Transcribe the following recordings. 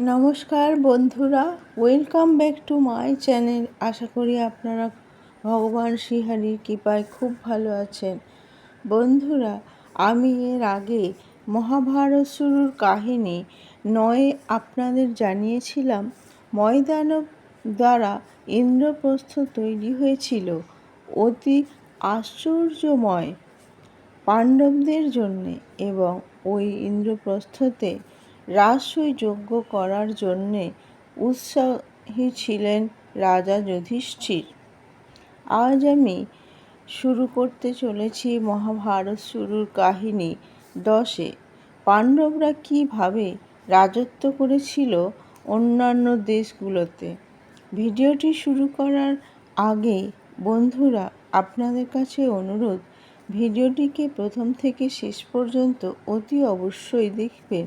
নমস্কার বন্ধুরা, welcome back to my channel. আশা করি আপনারা ভগবান শ্রীহরির কৃপায় খুব ভালো আছেন। বন্ধুরা, আমি এর আগে মহাভারত শুরুর কাহিনী 9 আপনাদের জানিয়েছিলাম। ময়দানব দ্বারা ইন্দ্রপ্রস্থ তৈরি হয়েছিল অতি আশ্চর্যময় পাণ্ডবদের জন্যে, এবং ওই ইন্দ্রপ্রস্থতে রাজসূয় যজ্ঞ করার জন্যে উৎসাহী ছিলেন রাজা যুধিষ্ঠির। আজ আমি শুরু করতে চলেছি মহাভারত শুরুর কাহিনী 10-এ। পাণ্ডবরা কীভাবে রাজত্ব করেছিল অন্যান্য দেশগুলোতে। ভিডিওটি শুরু করার আগে বন্ধুরা, আপনাদের কাছে অনুরোধ, ভিডিওটিকে প্রথম থেকে শেষ পর্যন্ত অতি অবশ্যই দেখবেন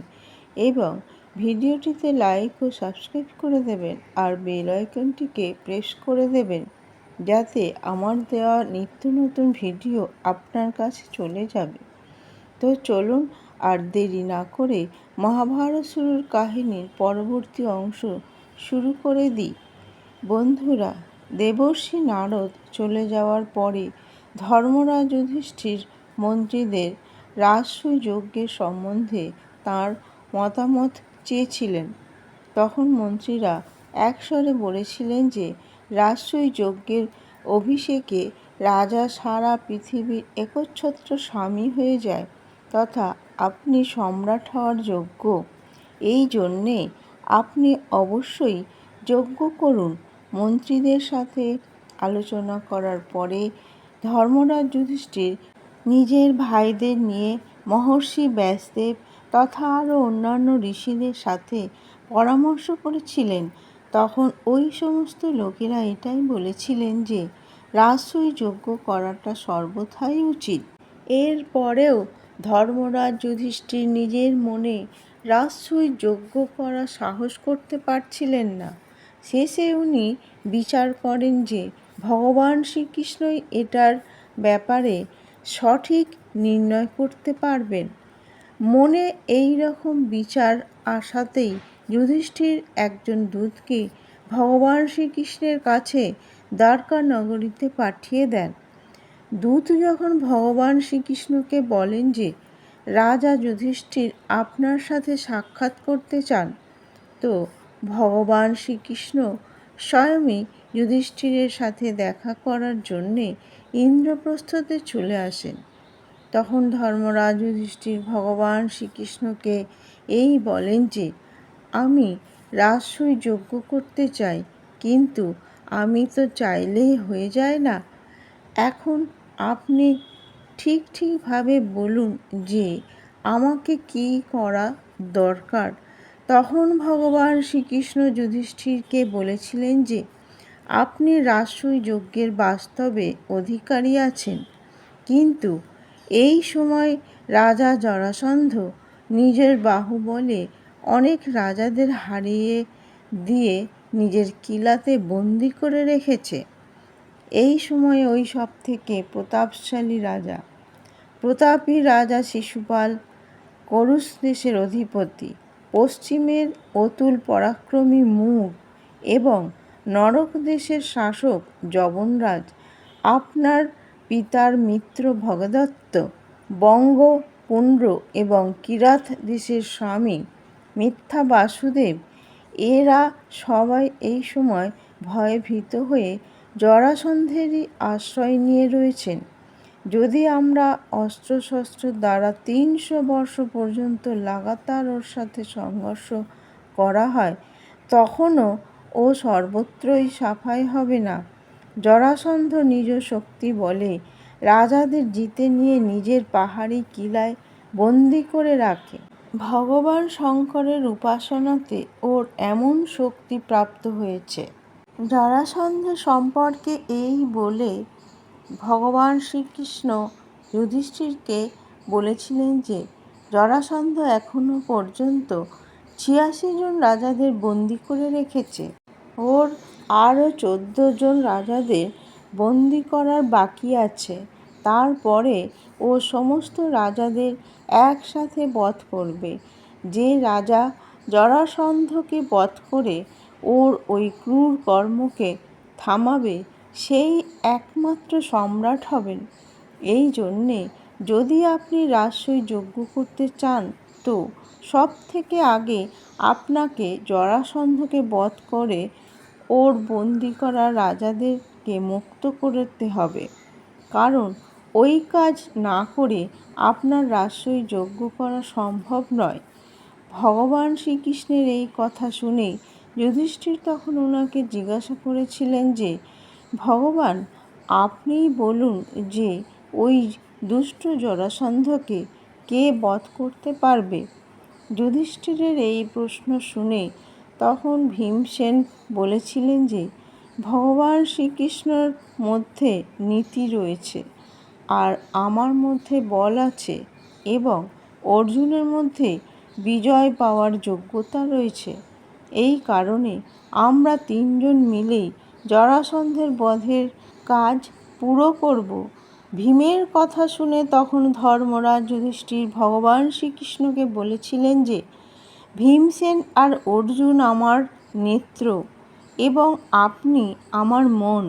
এবং ভিডিওটিতে লাইক ও সাবস্ক্রাইব করে দেবেন, আর বেল আইকনটিকে প্রেস করে দেবেন, যাতে আমার দেওয়া নিত্য নতুন ভিডিও আপনার কাছে চলে যাবে। তো চলুন আর দেরি না করে মহাভারত শুরুর কাহিনীর পরবর্তী অংশ শুরু করে দিই। বন্ধুরা, দেবর্ষি নারদ চলে যাওয়ার পরে ধর্মরাজ যুধিষ্ঠির মন্ত্রীদের রাজসূয় যজ্ঞের সম্বন্ধে তাঁর মতামত চেয়েছিলেন। তখন মন্ত্রীরা একস্বরে বলেছিলেন যে রাজসূয় যজ্ঞের অভিষেকে রাজা সারা পৃথিবীর একচ্ছত্র স্বামী হয়ে যায়, তথা আপনি সম্রাট হওয়ার যোগ্য। এই জন্যে আপনি অবশ্যই যজ্ঞ করুন। মন্ত্রীদের সাথে আলোচনা করার পরে ধর্মরাজ যুধিষ্ঠির নিজের ভাইদের নিয়ে মহর্ষি ব্যাসদেব তথা আরও অন্যান্য ঋষিদের সাথে পরামর্শ করেছিলেন। তখন ওই সমস্ত লোকেরা এটাই বলেছিলেন যে রাজসূয় যজ্ঞ করাটা সর্বথাই উচিত। এর পরেও ধর্মরাজ যুধিষ্ঠির নিজের মনে রাজসূয় যজ্ঞ করার সাহস করতে পারছিলেন না। শেষে উনি বিচার করেন যে ভগবান শ্রীকৃষ্ণই এটার ব্যাপারে সঠিক নির্ণয় করতে পারবেন। মনে এই রকম বিচার আসাতেই যুধিষ্ঠির একজন দূতকে ভগবান শ্রীকৃষ্ণের কাছে দ্বারকা নগরীতে পাঠিয়ে দেন। দূত যখন ভগবান শ্রীকৃষ্ণকে বলেন যে রাজা যুধিষ্ঠির আপনার সাথে সাক্ষাৎ করতে চান, তো ভগবান শ্রীকৃষ্ণ স্বয়ংই যুধিষ্ঠিরের সাথে দেখা করার জন্যে ইন্দ্রপ্রস্থতে চলে আসেন। তখন ধর্মরাজ যুধিষ্ঠির ভগবান শ্রীকৃষ্ণকে এই বলেন যে আমি রাজসূয় যজ্ঞ করতে চাই, কিন্তু আমি তো চাইলেই হয়ে যায় না। এখন আপনি ঠিকভাবে বলুন যে আমাকে কী করা দরকার। তখন ভগবান শ্রীকৃষ্ণ যুধিষ্ঠিরকে বলেছিলেন যে আপনি রাজসূয় যজ্ঞের বাস্তবে অধিকারী আছেন, কিন্তু এই সময় রাজা জরাসন্ধ নিজের বাহুবলে অনেক রাজাদের হারিয়ে দিয়ে নিজের কিলাতে বন্দি করে রেখেছে। এই সময় ওই সব থেকে প্রতাপী রাজা শিশুপাল করুষ দেশের অধিপতি, পশ্চিমের অতুল পরাক্রমী মূঢ় এবং নরক দেশের শাসক যবনরাজ, আপনার পিতার মিত্র ভগদত্ত, বঙ্গ, পুণ্ড্র এবং কিরাত দেশের স্বামী মিথ্যা বাসুদেব, এরা সবাই এই সময় ভয়ে ভীত হয়ে জরাসন্ধেরই আশ্রয় নিয়ে রয়েছেন। যদি আমরা অস্ত্রশস্ত্র দ্বারা 300 বর্ষ পর্যন্ত লাগাতার ওর সাথে সংঘর্ষ করা হয়, তখনও ও সর্বত্রই সাফাই হবে না। জরাসন্ধ নিজ শক্তি বলে রাজাদের জিতে নিয়ে নিজের পাহাড়ি কিলায় বন্দি করে রাখে। ভগবান শঙ্করের উপাসনাতে ওর এমন শক্তি প্রাপ্ত হয়েছে। জরাসন্ধ সম্পর্কে এই বলে ভগবান শ্রীকৃষ্ণ যুধিষ্ঠিরকে বলেছিলেন যে জরাসন্ধ এখনো পর্যন্ত 86 জন রাজাদের বন্দি করে রেখেছে। ওর আরও 14 জন রাজাদের বন্দি করার বাকি আছে। তারপরে ও সমস্ত রাজাদের একসাথে বধ করবে। যে রাজা জরাসন্ধকে বধ করে ওর ওই ক্রূর কর্মকে থামাবে, সেই একমাত্র সম্রাট হবেন। এই জন্যে যদি আপনি রাজসূয় যজ্ঞ করতে চান, তো সব থেকে আগে আপনাকে জরাসন্ধকে বধ করে ওর বন্দি করা রাজাদেরকে মুক্ত করতে হবে। কারণ ওই কাজ না করে আপনার রাজসূয় যজ্ঞ করা সম্ভব নয়। ভগবান শ্রীকৃষ্ণের এই কথা শুনে যুধিষ্ঠির তখন ওনাকে জিজ্ঞাসা করেছিলেন যে, ভগবান, আপনিই বলুন যে ওই দুষ্ট জরাসন্ধকে কে বধ করতে পারবে? যুধিষ্ঠিরের এই প্রশ্ন শুনে তখন ভীমসেন বলেছিলেন যে, ভগবান শ্রীকৃষ্ণর মধ্যে নীতি রয়েছে, আর আমার মধ্যে বল আছে, এবং অর্জুনের মধ্যে বিজয় পাওয়ার যোগ্যতা রয়েছে। এই কারণে আমরা তিনজন মিলেই জরাসন্ধের বধের কাজ পুরো করব। ভীমের কথা শুনে তখন ধর্মরাজ যুধিষ্ঠির ভগবান শ্রীকৃষ্ণকে বলেছিলেন যে, ভীমসেন আর অর্জুন আমার নেত্র এবং আপনি আমার মন।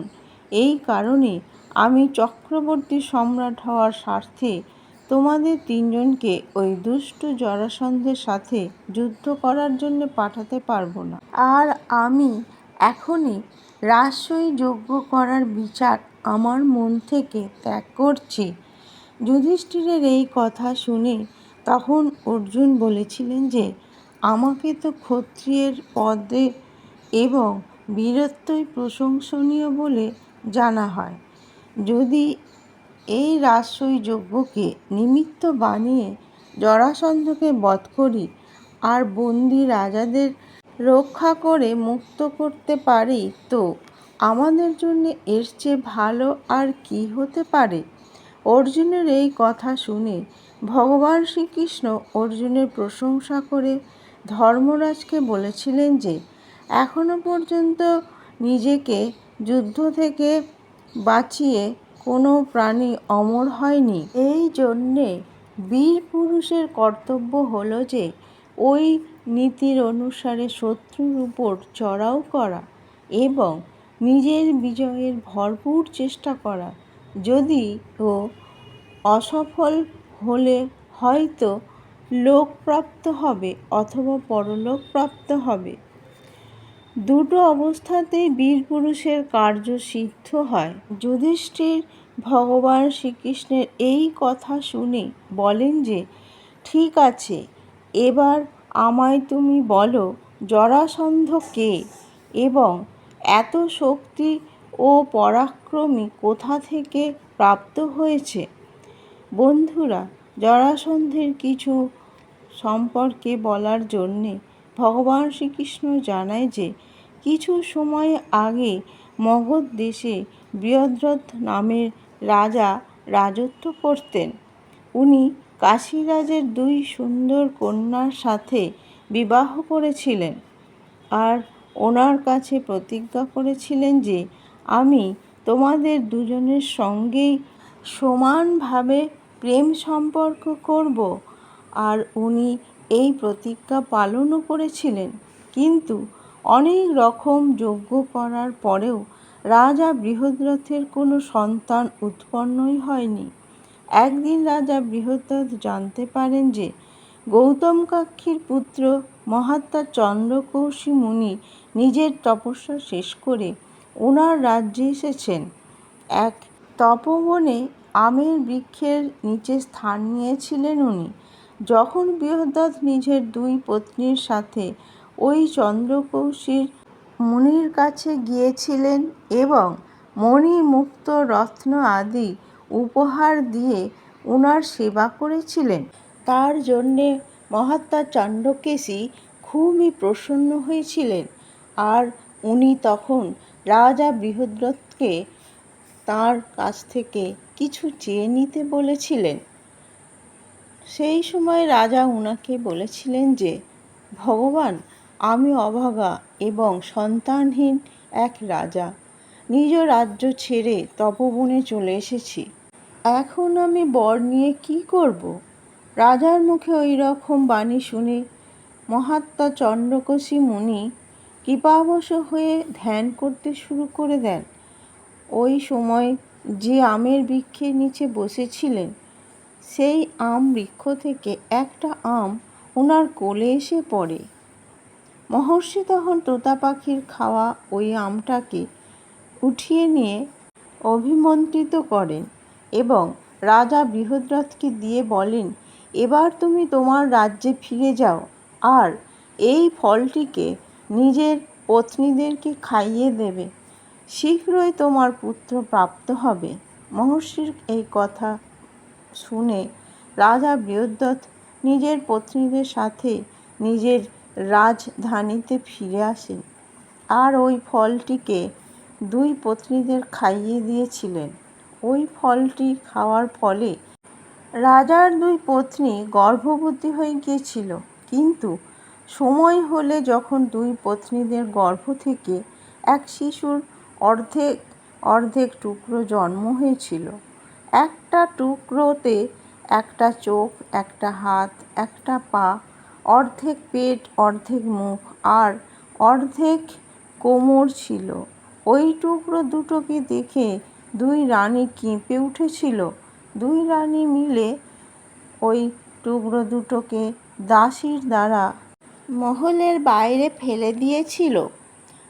এই কারণে আমি চক্রবর্তী সম্রাট হওয়ার স্বার্থে তোমাদের তিনজনকে ওই দুষ্ট জরাসন্ধের সাথে যুদ্ধ করার জন্য পাঠাতে পারবো না। আর আমি এখনই রাজসূয় যজ্ঞ করার বিচার আমার মন থেকে ত্যাগ করছি। যুধিষ্ঠিরের এই কথা শুনে তখন অর্জুন বলেছিলেন যে, আমাকে তো ক্ষত্রিয়ের পদে এবং বীরত্বই প্রশংসনীয় বলে জানা হয়। যদি এই রাজসূয় যজ্ঞকে নিমিত্ত বানিয়ে জরাসন্ধকে বধ করি আর বন্দি রাজাদের রক্ষা করে মুক্ত করতে পারি, তো আমাদের জন্য এর চেয়ে ভালো আর কি হতে পারে? অর্জুনের এই কথা শুনে ভগবান শ্রীকৃষ্ণ অর্জুনের প্রশংসা করে ধর্মরাজকে বলেছিলেন যে, এখনো পর্যন্ত নিজেকে যুদ্ধ থেকে বাঁচিয়ে কোনো প্রাণী অমর হয়নি। এই জন্যে বীর পুরুষের কর্তব্য হলো যে ওই নীতির অনুসারে শত্রুর উপর চড়াও করা এবং নিজের বিজয়ের ভরপুর চেষ্টা করা। যদি ও অসফল হলে হয়তো লোকপ্রাপ্ত হবে অথবা পরলোক প্রাপ্ত হবে। দুটো অবস্থাতেই বীরপুরুষের কার্য সিদ্ধ হয়। যুধিষ্ঠির ভগবান শ্রীকৃষ্ণের এই কথা শুনে বলেন যে, ঠিক আছে, এবার আমায় তুমি বলো জরাসন্ধ কে এবং এত শক্তি ও পরাক্রমী কোথা থেকে প্রাপ্ত হয়েছে। বন্ধুরা, জরাসন্ধের কিছু সম্পর্কে বলার জন্যে ভগবান শ্রীকৃষ্ণ জানায় যে, কিছু সময় আগে মগধ দেশে বৃহদ্রথ নামের রাজা রাজত্ব করতেন। উনি কাশীরাজের দুই সুন্দর কন্যার সাথে বিবাহ করেছিলেন আর ওনার কাছে প্রতিজ্ঞা করেছিলেন যে, আমি তোমাদের দুজনের সঙ্গেই সমানভাবে প্রেম সম্পর্ক করব। আর উনি এই প্রতিজ্ঞা পালনও করেছিলেন। কিন্তু অনেক রকম যজ্ঞ করার পরেও রাজা বৃহদ্রথের কোনো সন্তান উৎপন্নই হয়নি। একদিন রাজা বৃহদ্রথ জানতে পারেন যে গৌতমকাক্ষীর পুত্র মহাত্মা চন্দ্রকৌশী মুনি নিজের তপস্যা শেষ করে ওনার রাজ্যে এসেছেন। এক তপবনে আমের বৃক্ষের নিচে স্থান নিয়েছিলেন উনি। যখন বৃহদ্রথ নিজের দুই পত্নীর সাথে ওই চন্দ্রকৌশী মুনির কাছে গিয়েছিলেন এবং মণি মুক্ত রত্ন আদি উপহার দিয়ে ওনার সেবা করেছিলেন, তার জন্যে মহাত্মা চন্দ্রকেশী খুবই প্রসন্ন হয়েছিলেন। আর উনি তখন রাজা বৃহদ্রথকে তাঁর কাছ থেকে কিছু চেয়ে নিতে বলেছিলেন। সেই সময় রাজা উনাকে বলেছিলেন যে, ভগবান, আমি অভাগা এবং সন্তানহীন এক রাজা। নিজ রাজ্য ছেড়ে তপবনে চলে এসেছি। এখন আমি বর নিয়ে কী করব? রাজার মুখে ওই রকম বাণী শুনে মহাত্মা চন্দ্রকোশী মুনি কৃপাবশ হয়ে ধ্যান করতে শুরু করে দেন। ওই সময় যে আমের বৃক্ষের নিচে বসেছিলেন, সেই আম বৃক্ষ থেকে একটা আম ওনার কোলে এসে পড়ে। মহর্ষি তখন তোতা পাখির খাওয়া ওই আমটাকে উঠিয়ে নিয়ে অভিমন্ত্রিত করেন এবং রাজা বৃহদ্রথকে দিয়ে বলেন, এবার তুমি তোমার রাজ্যে ফিরে যাও আর এই ফলটিকে নিজের পত্নীদেরকে খাইয়ে দেবে। শীঘ্রই তোমার পুত্র প্রাপ্ত হবে। মহর্ষির এই কথা শুনে রাজা বৃহদ্রথ নিজের পত্নীদের সাথে নিজের রাজধানীতে ফিরে আসেন আর ওই ফলটিকে দুই পত্নীদের খাইয়ে দিয়েছিলেন। ওই ফলটি খাওয়ার ফলে রাজার দুই পত্নী গর্ভবতী হয়ে গিয়েছিল, কিন্তু সময় হলে যখন দুই পত্নীদের গর্ভ থেকে এক শিশুর অর্ধেক অর্ধেক টুকরো জন্ম হয়েছিল। একটা টুকরোতে একটা চোখ, একটা হাত, একটা পা, অর্ধেক পেট, অর্ধেক মুখ আর অর্ধেক কোমর ছিল। ওই টুকরো দুটোকে দেখে দুই রানী কেঁপে উঠেছিল। দুই রানী মিলে ওই টুকরো দুটোকে দাসীর দ্বারা মহলের বাইরে ফেলে দিয়েছিল।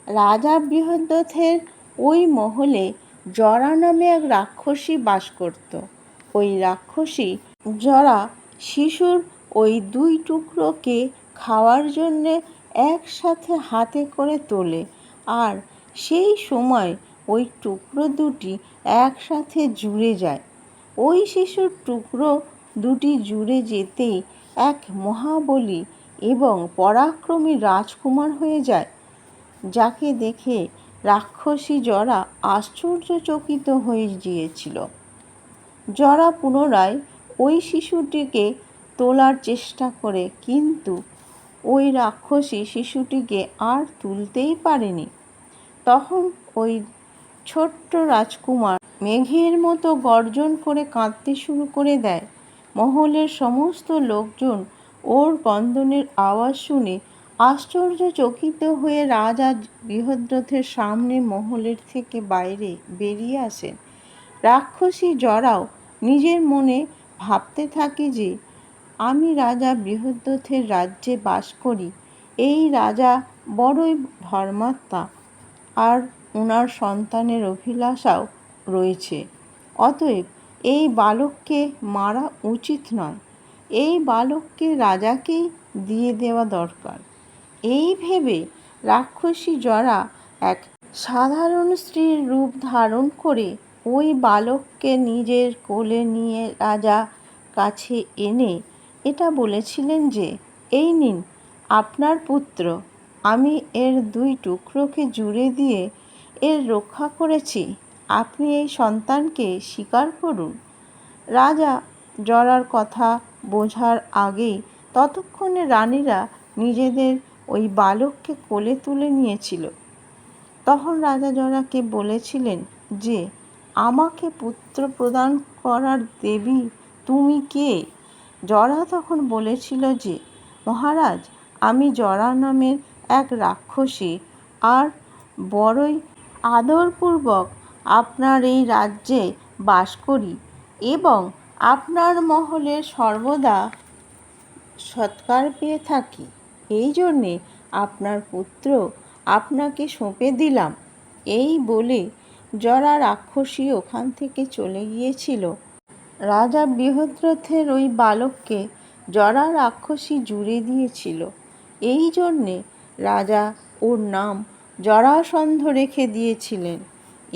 রাজা বৃহদ্রথের ওই মহলে জরা নামে এক রাক্ষসী বাস করত। ওই রাক্ষসী জরা শিশুর ওই দুই টুকরোকে খাওয়ার জন্যে একসাথে হাতে করে তোলে আর সেই সময় ওই টুকরো দুটি একসাথে জুড়ে যায়। ওই শিশুর টুকরো দুটি জুড়ে যেতেই এক মহাবলী এবং পরাক্রমী রাজকুমার হয়ে যায়, যাকে দেখে রাক্ষসী জরা আশ্চর্যচকিত হয়ে গিয়েছিল। জরা পুনরায় ওই শিশুটিকে তোলার চেষ্টা করে, কিন্তু ওই রাক্ষসী শিশুটিকে আর তুলতেই পারেনি। তখন ওই ছোট্ট রাজকুমার মেঘের মতো গর্জন করে কাঁদতে শুরু করে দেয়। মহলের সমস্ত লোকজন ওর ক্রন্দনের আওয়াজ শুনে আশ্চর্যচকিত হয়ে রাজা বৃহদ্রথের সামনে মহলের থেকে বাইরে বেরিয়ে আসেন। রাক্ষসী জরাও নিজের মনে ভাবতে থাকে যে, আমি রাজা বৃহদ্রথের রাজ্যে বাস করি। এই রাজা বড়ই ধর্মাত্মা আর ওনার সন্তানের অভিলাষাও রয়েছে। অতএব এই বালককে মারা উচিত নয়। এই বালককে রাজাকেই দিয়ে দেওয়া দরকার। এই ভেবে রাক্ষসী জরা এক সাধারণ স্ত্রীর রূপ ধারণ করে ওই বালককে নিজের কোলে নিয়ে রাজা কাছে এনে এটা বলেছিলেন যে, এই নিন আপনার পুত্র। আমি এর দুই টুকরোকে জুড়ে দিয়ে এর রক্ষা করেছি। আপনি এই সন্তানকে স্বীকার করুন। রাজা জরার কথা বোঝার আগেই ততক্ষণে রানীরা নিজেদের ওই বালককে কোলে তুলে নিয়েছিল। তখন রাজা জরাকে বলেছিলেন যে, আমাকে পুত্র প্রদান করার দেবী তুমি কে? জরা তখন বলেছিল যে, মহারাজ, আমি জরা নামের এক রাক্ষসী আর বড়ই আদরপূর্বক আপনার এই রাজ্যে বাস করি এবং আপনার মহলে সর্বদা সৎকার পেয়ে থাকি। এই জন্যে আপনার পুত্র আপনাকে সঁপে দিলাম। এই বলে জরা রাক্ষসী ওখান থেকে চলে গিয়েছিল। রাজা বৃহদ্রথের ওই বালককে জরা রাক্ষসী জুড়ে দিয়েছিল। এই জন্যে রাজা ওর নাম জরাসন্ধ রেখে দিয়েছিলেন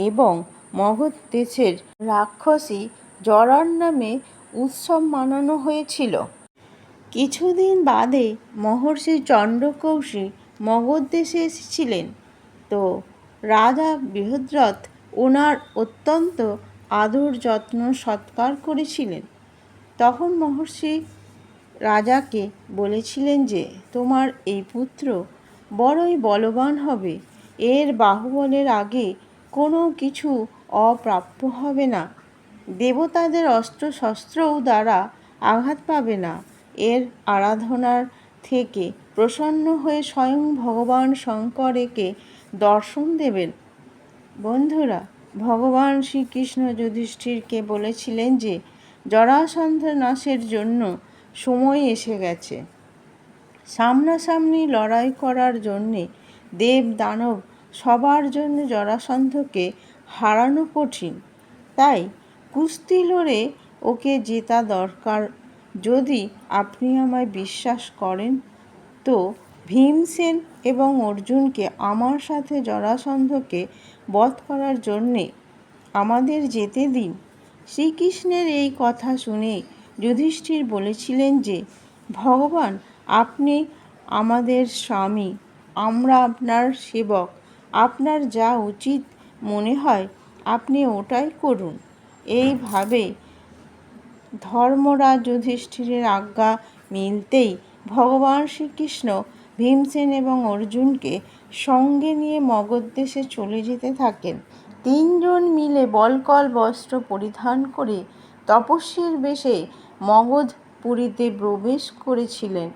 এবং মগধ দেশের রাক্ষসী জরার নামে উৎসব মানানো হয়েছিল। কিছুদিন বাদে মহর্ষি চন্দ্রকৌশী মগধ দেশে এসেছিলেন। তো রাজা বৃহদ্রথ ওনার অত্যন্ত আদর যত্ন সৎকার করেছিলেন। তখন মহর্ষি রাজাকে বলেছিলেন যে, তোমার এই পুত্র বড়ই বলবান হবে। এর বাহুবলের আগে কোনো কিছু অপ্রাপ্য হবে না। দেবতাদের অস্ত্রশস্ত্রও দ্বারা আঘাত পাবে না। এর আরাধনার থেকে প্রসন্ন হয়ে স্বয়ং ভগবান শঙ্কর একে দর্শন দেবেন। বন্ধুরা, ভগবান শ্রীকৃষ্ণ যুধিষ্ঠিরকে বলেছিলেন যে জরাসন্ধ নাশের জন্য সময় এসে গেছে। সামনাসামনি লড়াই করার জন্যে দেব দানব সবার জন্য জরাসন্ধকে হারানো কঠিন। তাই কুস্তি লড়ে ওকে জেতা দরকার। যদি আপনি আমায় বিশ্বাস করেন তো ভীমসেন এবং অর্জুনকে আমার সাথে জরাসন্ধকে বধ করার জন্যে আমাদের যেতে দিন। শ্রীকৃষ্ণের এই কথা শুনে যুধিষ্ঠির বলেছিলেন যে ভগবান, আপনি আমাদের স্বামী, আমরা আপনার সেবক, আপনার যা উচিত মনে হয় আপনি ওটাই করুন। এইভাবে ধর্মরাজ যুধিষ্ঠিরের আজ্ঞা মিলতেই ভগবান শ্রীকৃষ্ণ ভীমসেন এবং অর্জুনকে সঙ্গে নিয়ে মগধ দেশে চলে যেতে থাকেন। তিনজন মিলে বলকল বস্ত্র পরিধান করে তপস্বীর বেশে মগধপুরীতে প্রবেশ করেছিলেন।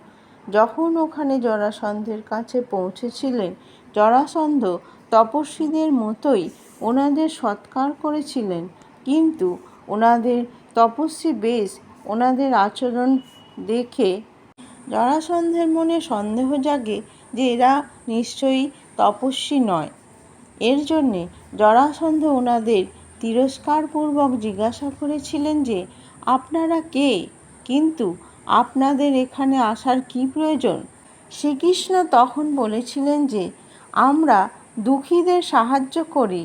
যখন ওখানে জরাসন্ধের কাছে পৌঁছেছিলেন, জরাসন্ধ তপস্বীদের মতোই ওনাদের সৎকার করেছিলেন, কিন্তু ওনাদের তপস্বী বেশ ওনাদের আচরণ দেখে জরাসন্ধের মনে সন্দেহ জাগে যে এরা নিশ্চয়ই তপস্বী নয়। এর জন্যে জরাসন্ধ ওনাদের তিরস্কারপূর্বক জিজ্ঞাসা করেছিলেন যে আপনারা কে, কিন্তু আপনাদের এখানে আসার কী প্রয়োজন? শ্রীকৃষ্ণ তখন বলেছিলেন যে আমরা দুঃখীদের সাহায্য করি,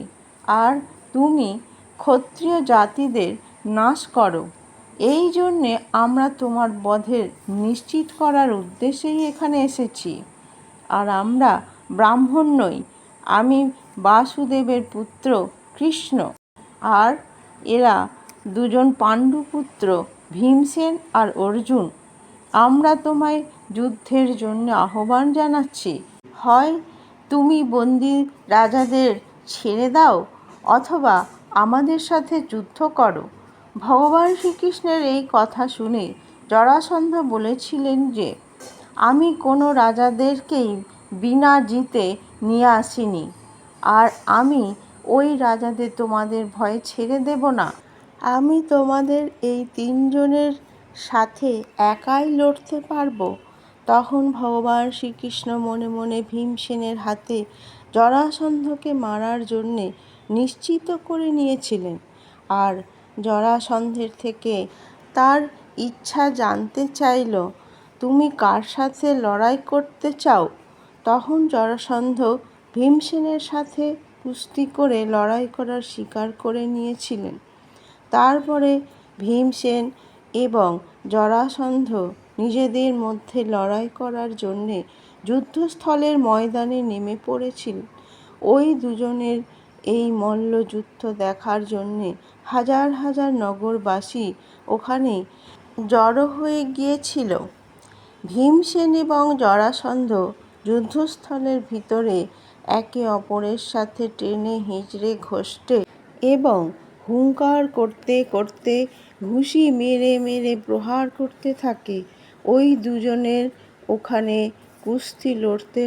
আর তুমি ক্ষত্রিয় জাতিদের নাশ করো। এই জন্যে আমরা তোমার বধের নিশ্চিত করার উদ্দেশ্যেই এখানে এসেছি। আর আমরা ব্রাহ্মণ নই, আমি বাসুদেবের পুত্র কৃষ্ণ, আর এরা দুজন পাণ্ডুপুত্র ভীমসেন আর অর্জুন। আমরা তোমায় যুদ্ধের জন্য আহ্বান জানাচ্ছি। হয় তুমি বন্দী রাজাদের ছেড়ে দাও, অথবা আমাদের সাথে যুদ্ধ করো। ভগবান শ্রীকৃষ্ণের এই কথা শুনে জরাসন্ধ বলেছিলেন যে আমি কোনো রাজাদেরকেই বিনা জিতে নিয়ে আসিনি, আর আমি ওই রাজাদের তোমাদের ভয়ে ছেড়ে দেব না। আমি তোমাদের এই তিনজনের সাথে একাই লড়তে পারবো। তখন ভগবান শ্রীকৃষ্ণ মনে মনে ভীমসেনের হাতে জরাসন্ধকে মারার জন্যে নিশ্চিত করে নিয়েছিলেন, আর জরাসন্ধের থেকে তার ইচ্ছা জানতে চাইল, তুমি কার সাথে লড়াই করতে চাও? তখন জরাসন্ধ ভীমসেনের সাথে কুস্তি করে লড়াই করার স্বীকার করে নিয়েছিলেন। তারপরে ভীমসেন এবং জরাসন্ধ নিজেদের মধ্যে লড়াই করার জন্যে যুদ্ধস্থলের ময়দানে নেমে পড়েছিল। ওই দুজনের এই মল্লযুদ্ধ দেখার জন্যে হাজার হাজার নগরবাসী ওখানে জড়ো হয়ে গিয়েছিল। ভীমসেন এবং জরাসন্ধ যুদ্ধস্থলের ভিতরে একে অপরের সাথে টেনে হিঁচড়ে ঘষতে এবং হুঙ্কার করতে করতে ঘুষি মেরে মেরে প্রহার করতে থাকে। ওই দুজনের ওখানে কুস্তি লড়তে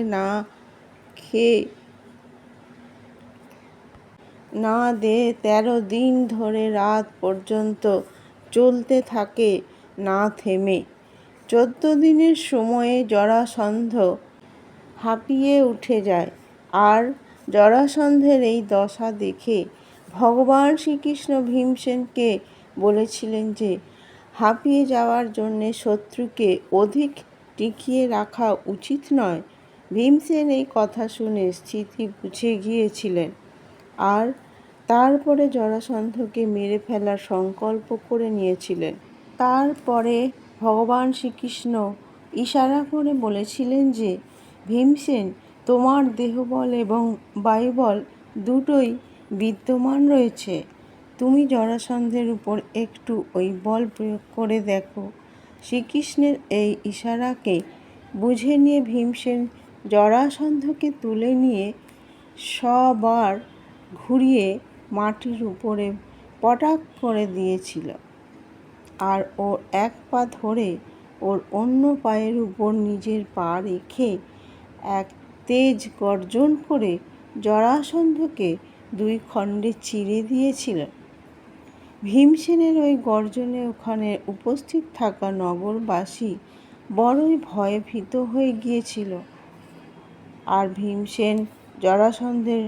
না দে 13 দিন ধরে রাত পর্যন্ত চলতে থাকে না থেমে। 14 দিনের সময়ে জরাসন্ধ হাঁপিয়ে উঠে যায়। আর জরাসন্ধের এই দশা দেখে ভগবান শ্রীকৃষ্ণ ভীমসেনকে বলেছিলেন যে হাঁপিয়ে যাওয়ার জন্যে শত্রুকে অধিক টিকিয়ে রাখা উচিত নয়। ভীমসেন এই কথা শুনে স্থিতি বুঝে গিয়েছিলেন, আর তারপরে জরাসন্ধকে মেরে ফেলার সংকল্প করে নিয়েছিলেন। তারপরে ভগবান শ্রীকৃষ্ণ ইশারা করে বলেছিলেন যে ভীমসেন, তোমার দেহবল এবং বায়ুবল দুটোই বিদ্যমান রয়েছে। তুমি জরাসন্ধের উপর একটু ওই বল প্রয়োগ করে দেখো। শ্রীকৃষ্ণের এই ইশারাকে বুঝে নিয়ে ভীমসেন জরাসন্ধকে তুলে নিয়ে সবার ঘুরিয়ে মাটির উপরে পটাক করে দিয়েছিল, আর ও এক পা ধরে ওর অন্য পায়ের উপর নিজের পা রেখে এক তেজ গর্জন করে জরাসন্ধকে 2 খণ্ডে চিরে দিয়েছিলেন। ভীমসেনের ওই গর্জনে ওখানে উপস্থিত থাকা নগরবাসী বড়ই ভয়ে ভীত হয়ে গিয়েছিল। আর ভীমসেন জরাসন্ধের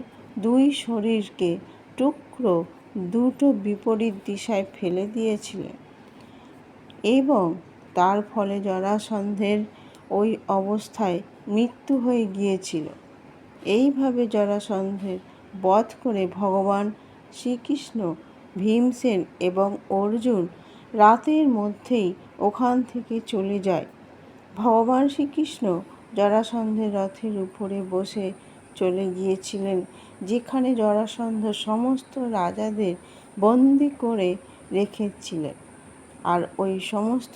2 শরীরকে টুকরো দুটো বিপরীত দিশায় ফেলে দিয়েছিলেন এবং তার ফলে জরাসন্ধের ওই অবস্থায় মৃত্যু হয়ে গিয়েছিল। এইভাবে জরাসন্ধের বধ করে ভগবান শ্রীকৃষ্ণ, ভীমসেন এবং অর্জুন রাতের মধ্যেই ওখান থেকে চলে যায়। ভগবান শ্রীকৃষ্ণ জরাসন্ধের রথের উপরে বসে চলে গিয়েছিলেন, যেখানে জরাসন্ধ সমস্ত রাজাদের বন্দি করে রেখেছিলেন। আর ওই সমস্ত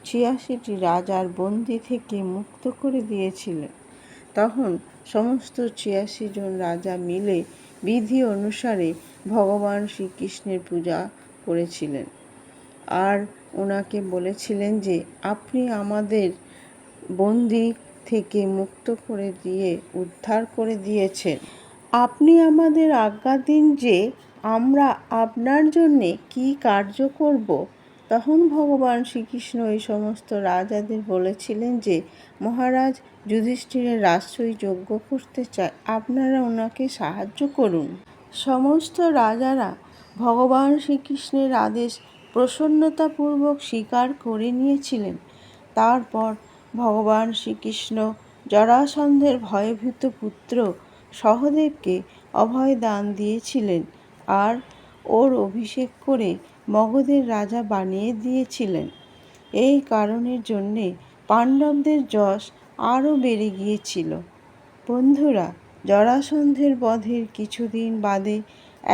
86টি রাজার বন্দি থেকে মুক্ত করে দিয়েছিলেন। তখন সমস্ত 86 জন রাজা মিলে বিধি অনুসারে ভগবান শ্রীকৃষ্ণের পূজা করেছিলেন আর ওনাকে বলেছিলেন যে আপনি আমাদের বন্দি থেকে মুক্ত করে দিয়ে উদ্ধার করে দিয়েছেন। আপনি আমাদের আজ্ঞা দিন যে আমরা আপনার জন্যে কী কার্য করব। তখন ভগবান শ্রীকৃষ্ণ এই সমস্ত রাজাদের বলেছিলেন যে মহারাজ যুধিষ্ঠিরের রাজসূয় যজ্ঞ করতে চায়, আপনারা ওনাকে সাহায্য করুন। সমস্ত রাজারা ভগবান শ্রীকৃষ্ণের আদেশ প্রসন্নতাপূর্বক স্বীকার করে নিয়েছিলেন। তারপর ভগবান শ্রীকৃষ্ণ জরাসন্ধের ভয়ভীত পুত্র সহদেবকে অভয় দান দিয়েছিলেন আর ওর অভিষেক করে মগধের রাজা বানিয়ে দিয়েছিলেন। এই কারণের জন্যে পাণ্ডবদের যশ আরও বেড়ে গিয়েছিল। বন্ধুরা, জরাসন্ধের বধের কিছুদিন বাদে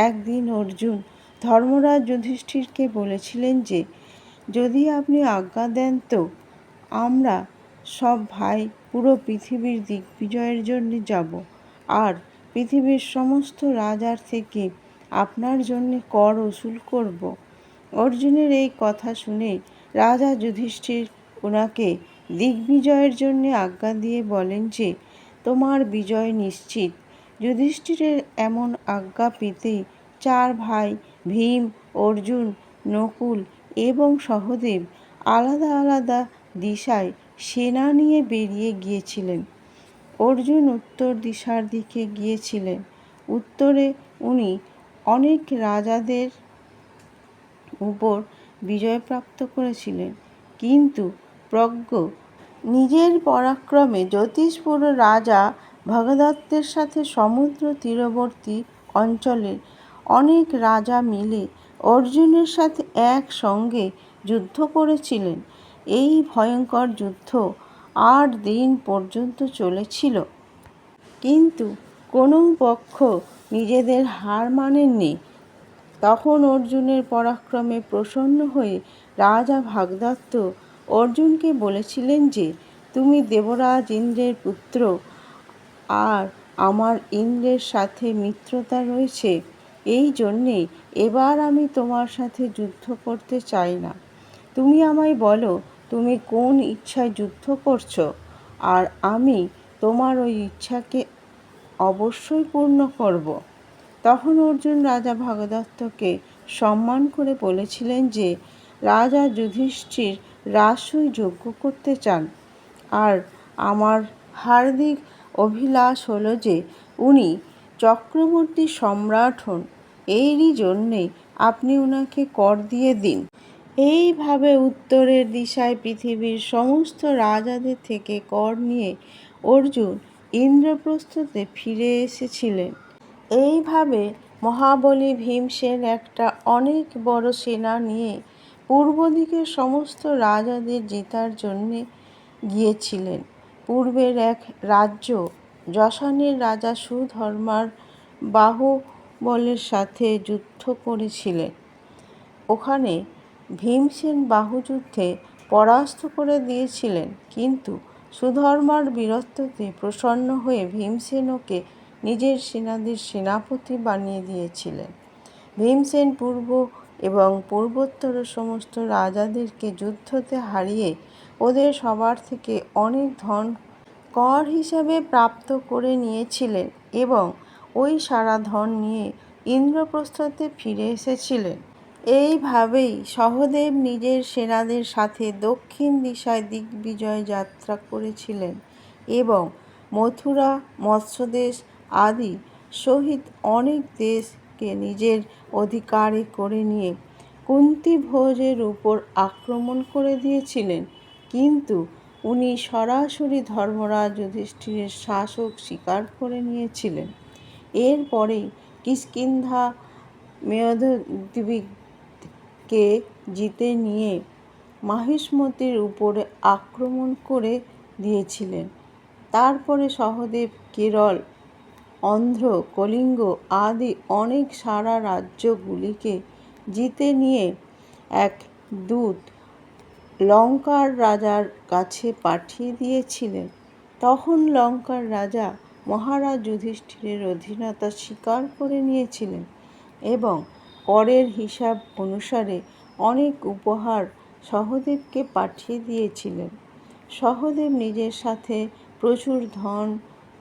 একদিন অর্জুন ধর্মরাজ যুধিষ্ঠিরকে বলেছিলেন যে যদি আপনি আজ্ঞা দেন তো আমরা সব ভাই পুরো পৃথিবীর দিগ্বিজয়ের জন্য যাব আর পৃথিবীর সমস্ত রাজার থেকে আপনার জন্য কর উসুল করব। অর্জুনের এই কথা শুনে রাজা যুধিষ্ঠির ওনাকে দিগ্বিজয়ের জন্য আজ্ঞা দিয়ে বলেন যে তোমার বিজয় নিশ্চিত। যুধিষ্ঠিরের এমন আজ্ঞা পেতেই 4 ভাই ভীম, অর্জুন, নকুল এবং সহদেব আলাদা আলাদা দিশায় সেনা নিয়ে বেরিয়ে গিয়েছিলেন। অর্জুন উত্তর দিশার দিকে গিয়েছিলেন। উত্তরে উনি অনেক রাজাদের উপর বিজয় প্রাপ্ত করেছিলেন, কিন্তু প্রজ্ঞ নিজের পরাক্রমে জ্যোতিষপুর রাজা ভগদত্তের সাথে সমুদ্র তীরবর্তী অঞ্চলের অনেক রাজা মিলে অর্জুনের সাথে একসঙ্গে যুদ্ধ করেছিলেন। এই ভয়ঙ্কর যুদ্ধ 8 দিন পর্যন্ত চলেছিল, কিন্তু কোনো পক্ষ নিজেদের হার মানেননি। তখন অর্জুনের পরাক্রমে প্রসন্ন হয়ে রাজা ভগদত্ত অর্জুনকে বলেছিলেন যে তুমি দেবরাজ ইন্দ্রের পুত্র আর আমার ইন্দ্রের সাথে মিত্রতা রয়েছে, এই জন্যে এবার আমি তোমার সাথে যুদ্ধ করতে চাই না। তুমি আমায় বলো তুমি কোন ইচ্ছায় যুদ্ধ করছো, আর আমি তোমার ওই ইচ্ছাকে অবশ্যই পূর্ণ করব। তখন অর্জুন রাজা ভগদত্তকে সম্মান করে বলেছিলেন যে রাজা যুধিষ্ঠির রাজসূয় যজ্ঞ করতে চান আর আমার হার্দিক অভিলাষ হলো যে উনি চক্রবর্তী সম্রাট হন, এরই জন্যে আপনি ওনাকে কর দিয়ে দিন। এইভাবে উত্তরের দিশায় পৃথিবীর সমস্ত রাজাদের থেকে কর নিয়ে অর্জুন ইন্দ্রপ্রস্থতে ফিরে এসেছিলেন। এইভাবে মহাবলী ভীমসেন একটা অনেক বড় সেনা নিয়ে পূর্ব দিকের সমস্ত রাজাদের জেতার জন্যে গিয়েছিলেন। পূর্বের এক রাজ্য যশানের রাজা সুধর্মার বাহুবলের সাথে যুদ্ধ করেছিলেন। ওখানে ভীমসেন বাহুযুদ্ধে পরাস্ত করে দিয়েছিলেন, কিন্তু সুধর্মার বীরত্বতে প্রসন্ন হয়ে ভীমসেন ওকে নিজের সেনাদের সেনাপতি বানিয়ে দিয়েছিলেন। ভীমসেন পূর্ব এবং পূর্বোত্তরের সমস্ত রাজাদেরকে যুদ্ধতে হারিয়ে ওদের সবার থেকে অনেক ধন কর হিসাবে প্রাপ্ত করে নিয়েছিলেন এবং ওই সারা ধন নিয়ে ইন্দ্রপ্রস্থতে ফিরে এসেছিলেন। এইভাবেই সহদেব নিজের সেনাদের সাথে দক্ষিণ দিশায় দিগ্বিজয় যাত্রা করেছিলেন এবং মথুরা, মৎস্যদেশ আদি সহিত অনেক দেশকে নিজের অধিকারে করে নিয়ে কুন্তী ভোজের উপর আক্রমণ করে দিয়েছিলেন। কিন্তু উনি সরাসরি ধর্মরাজ যুধিষ্ঠিরের শাসক স্বীকার করে নিয়েছিলেন। এরপরেই কিষ্কিন্ধা মেয়দ্বীপকে জিতে নিয়ে মাহিষ্মতির উপরে আক্রমণ করে দিয়েছিলেন। তারপরে সহদেব কেরল, অন্ধ্র, কলিঙ্গ আদি অনেক সারা রাজ্যগুলিকে জিতে নিয়ে এক দূত লঙ্কার রাজার কাছে পাঠিয়ে দিয়েছিলেন। তখন লঙ্কার রাজা মহারাজ যুধিষ্ঠিরের অধীনতা স্বীকার করে নিয়েছিলেন এবং করের হিসাব অনুসারে অনেক উপহার সহদেবকে পাঠিয়ে দিয়েছিলেন। সহদেব নিজের সাথে প্রচুর ধন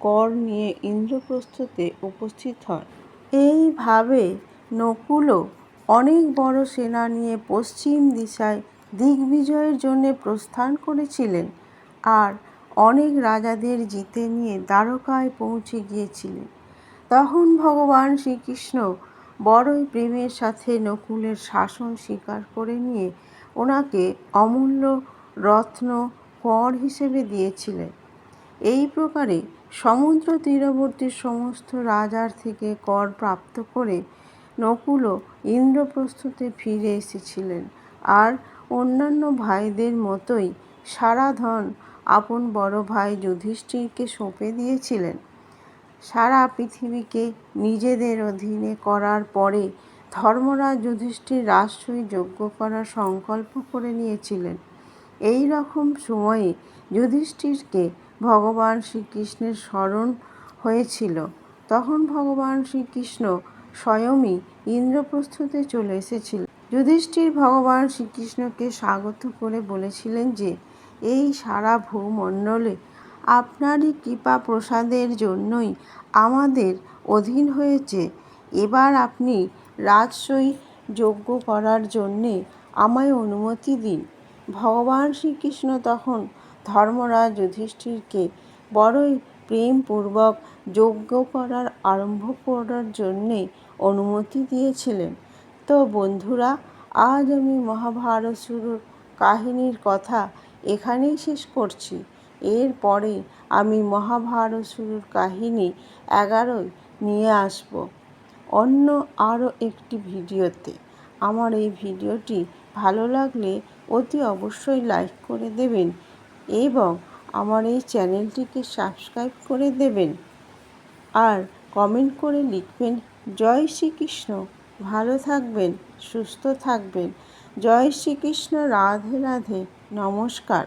কর নিয়ে ইন্দ্রপ্রস্থতে উপস্থিত হন। এইভাবে নকুলও অনেক বড় সেনা নিয়ে পশ্চিম দিশায় দিগ্বিজয়ের জন্য প্রস্থান করেছিলেন আর অনেক রাজাদের জিতে নিয়ে দ্বারকায় পৌঁছে গিয়েছিলেন। তখন ভগবান শ্রীকৃষ্ণ বড়ই প্রেমের সাথে নকুলের শাসন স্বীকার করে নিয়ে ওনাকে অমূল্য রত্ন কর হিসেবে দিয়েছিলেন। এই প্রকারে সমুদ্র তীরবর্তী সমস্ত রাজার থেকে কর প্রাপ্ত করে নকুলও ইন্দ্রপ্রস্থতে ফিরে এসেছিলেন আর অন্যান্য ভাইদের মতোই সারা ধন আপন বড় ভাই যুধিষ্ঠিরকে সঁপে দিয়েছিলেন। সারা পৃথিবীকে নিজেদের অধীনে করার পরে ধর্মরাজ যুধিষ্ঠির রাজসূয় যজ্ঞ করার সংকল্প করে নিয়েছিলেন। এই রকম সময়ে যুধিষ্ঠিরকে ভগবান শ্রীকৃষ্ণের স্মরণ হয়েছিল। তখন ভগবান শ্রীকৃষ্ণ স্বয়ংই ইন্দ্রপ্রস্থতে চলে এসেছিলেন। যুধিষ্ঠির ভগবান শ্রীকৃষ্ণকে স্বাগত করে বলেছিলেন যে এই সারা ভূমণ্ডলে আপনারই কৃপা প্রসাদের জন্যই আমাদের অধীন হয়েছে। এবার আপনি রাজসূয় যজ্ঞ করার জন্যে আমায় অনুমতি দিন। ভগবান শ্রীকৃষ্ণ তখন ধর্মরাজ যুধিষ্ঠিরকে বড়ই প্রেমপূর্বক যজ্ঞ করার আরম্ভ করার জন্যে অনুমতি দিয়েছিলেন। তো বন্ধুরা, আজ আমি মহাভারত শুরুর কাহিনীর কথা এখানেই শেষ করছি। এরপরে আমি মহাভারত শুরুর কাহিনী 11 নিয়ে আসব অন্য আরও একটি ভিডিওতে। আমার এই ভিডিওটি ভালো লাগলে অতি অবশ্যই লাইক করে দেবেন এবং আমার এই চ্যানেলটিকে সাবস্ক্রাইব করে দেবেন আর কমেন্ট করে লিখবেন জয় শ্রীকৃষ্ণ। ভালো থাকবেন, সুস্থ থাকবেন। জয় শ্রীকৃষ্ণ। রাধে রাধে। নমস্কার।